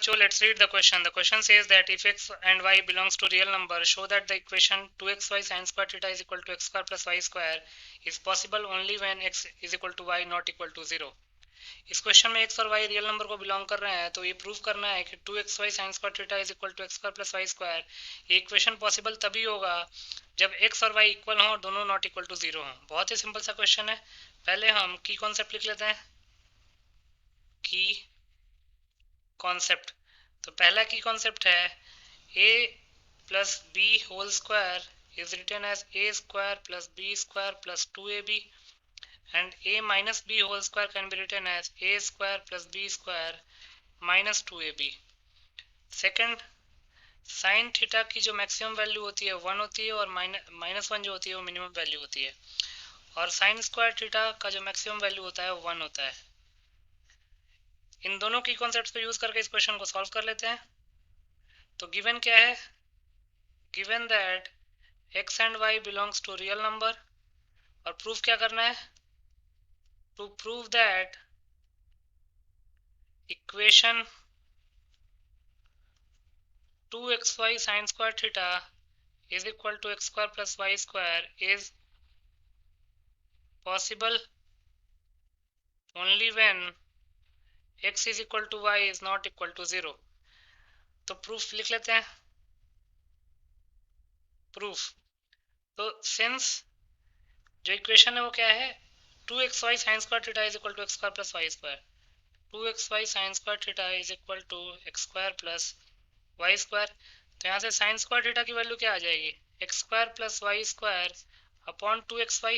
बच्चों, let's read the question. The question says that if x and y belongs to real number, show that the equation 2xy sin square theta is equal to x square plus y square is possible only when x is equal to y not equal to 0. इस question में x और y real number को belong कर रहे हैं, तो ये prove करना है कि 2xy sin square theta is equal to x square plus y square ये इक्वेशन पॉसिबल तभी होगा जब x और y इक्वल हों और दोनों नॉट इक्वल टू 0 हों। बहुत ही सिंपल सा क्वेश्चन है। पहले हम की कॉन्सेप्ट लिख लेते हैं। की कॉन्सेप्ट, तो पहला की कॉन्सेप्ट है a plus B whole square is written as a square plus B square plus 2ab and a minus b whole square can be written as a square plus b square minus 2ab. Second, sine theta की जो maximum value होती है 1 होती है और minus 1 जो होती है वो मिनिमम वैल्यू होती है, और साइन स्क्वायर थीटा का जो मैक्सिमम वैल्यू होता है वो 1 होता है। इन दोनों की कॉन्सेप्ट्स को यूज करके इस क्वेश्चन को सॉल्व कर लेते हैं। तो गिवन क्या है? Given that x and y belongs to real number, और प्रूफ क्या करना है? To prove that equation 2xy sin square theta is equal to x square plus y square is possible only when x is equal to y is not equal to 0. तो proof लिख लेते हैं। Proof, तो since जो equation है वो क्या है? 2xy sin square theta is equal to x square plus y square, 2xy sin square theta is equal to x square plus y square। तो यहाँ से sin square theta की वैल्यू क्या आ जाएगी? x square plus y square upon 2xy।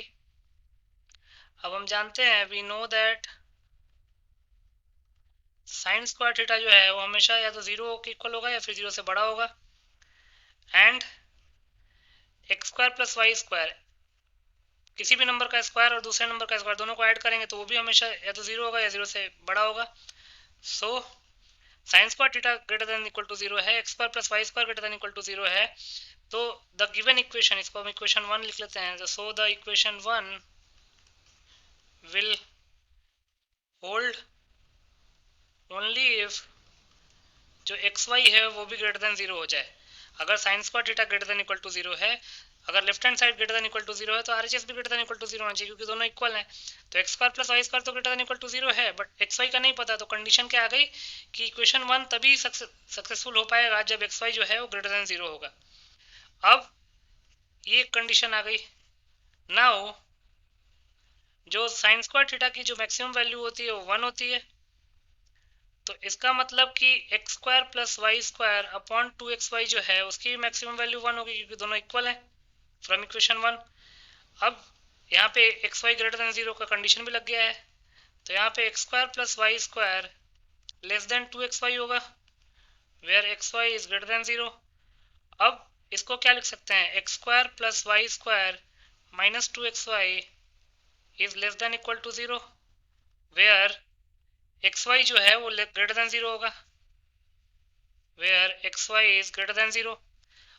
अब हम जानते हैं, we know that sine square theta जो है वो हमेशा या तो 0 के इक्वल होगा या फिर 0 से बड़ा होगा, and X square plus Y square किसी भी नंबर का स्क्वायर और दूसरे नंबर का स्क्वायर दोनों को ऐड करेंगे तो वो भी हमेशा या तो 0 होगा या 0 से बड़ा होगा। So sine square theta greater than equal to 0 है, X square plus Y square greater than equal to 0 है। तो द गिवन इक्वेशन, इसको हम इक्वेशन 1 लिख लेते हैं। So the equation 1 will hold only if जो एक्स वाई है वो भी ग्रेटर देन 0 हो जाए। अगर sine square theta greater than equal to 0 है, अगर left hand side greater than equal to 0 है तो आरएचएस भी ग्रेटर देन इक्वल टू 0 होना चाहिए, क्योंकि दोनों इक्वल हैं। तो X square plus Y square तो ग्रेटर देन इक्वल टू 0 है, बट एक्स वाई का नहीं पता। तो कंडीशन क्या आ गई कि इक्वेशन 1 तभी सक्सेसफुल हो पाएगा जब एक्स वाई जो है वो ग्रेटर देन 0 होगा। अब ये कंडीशन आ गई। नाउ जो साइन स्क्वायर थीटा की जो मैक्सिमम वैल्यू होती है वो 1 होती है, तो इसका मतलब कि X square plus Y square upon 2xy जो है उसकी मैक्सिमम वैल्यू 1 होगी, क्योंकि दोनों इक्वल हैं फ्रॉम इक्वेशन 1। अब यहाँ पे एक्स वाई ग्रेटर देन 0 का कंडीशन भी लग गया है, तो यहाँ पे x square plus Y square less than 2xy होगा, where x y is greater than 0। अब इसको क्या लिख सकते हैं? X square plus Y square minus 2xy is less than equal to 0, where x y जो है वो ग्रेटर देन 0 होगा, where x y is greater than 0।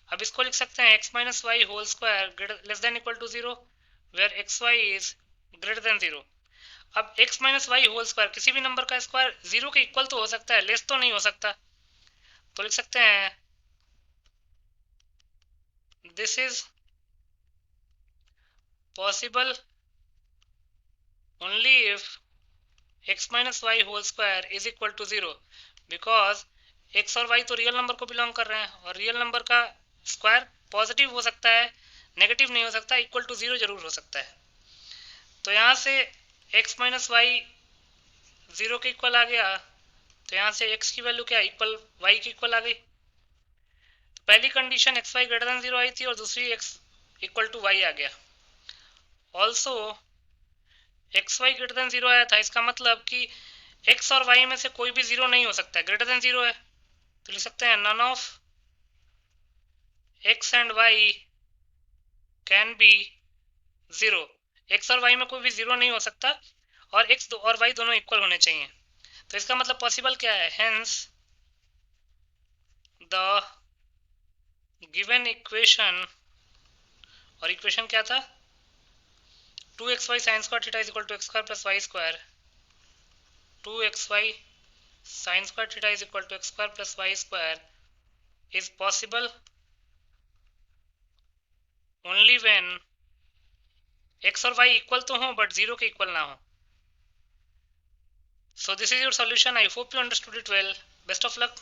अब इसको लिख सकते हैं x minus y whole square less than equal to 0, where x y is greater than 0। अब x minus y whole square किसी भी नंबर का स्क्वायर 0 के इक्वल तो हो सकता है, लेस तो नहीं हो सकता। तो लिख सकते हैं this is possible only if x minus y whole square is equal to 0, because x और y तो रियल नंबर को बिलोंग कर रहे हैं, और रियल नंबर का स्क्वायर पॉजिटिव हो सकता है, नेगेटिव नहीं हो सकता, इक्वल टू 0 जरूर हो सकता है। तो यहाँ से x माइनस वाई 0 के इक्वल आ गया, तो यहाँ से x की वैल्यू क्या इक्वल y की इक्वल आ गई। तो पहली condition x y greater than 0 आई थी और दूसरी x इक्वल टू y आ गया। Also x y greater than 0 आया था, इसका मतलब कि x और y में से कोई भी 0 नहीं हो सकता है, ग्रेटर देन 0 है। तो लिख सकते हैं none of x and y can be 0। x और y में कोई भी 0 नहीं हो सकता, और x और y दोनों इक्वल होने चाहिए। तो इसका मतलब पॉसिबल क्या है? हेंस द गिवन इक्वेशन, और इक्वेशन क्या था? 2xy sin square theta is equal to x square plus y square, 2xy sin square theta is equal to x square plus y square is possible only when x और y equal तो हो but zero के equal ना हो. So this is your solution. I hope you understood it well. Best of luck.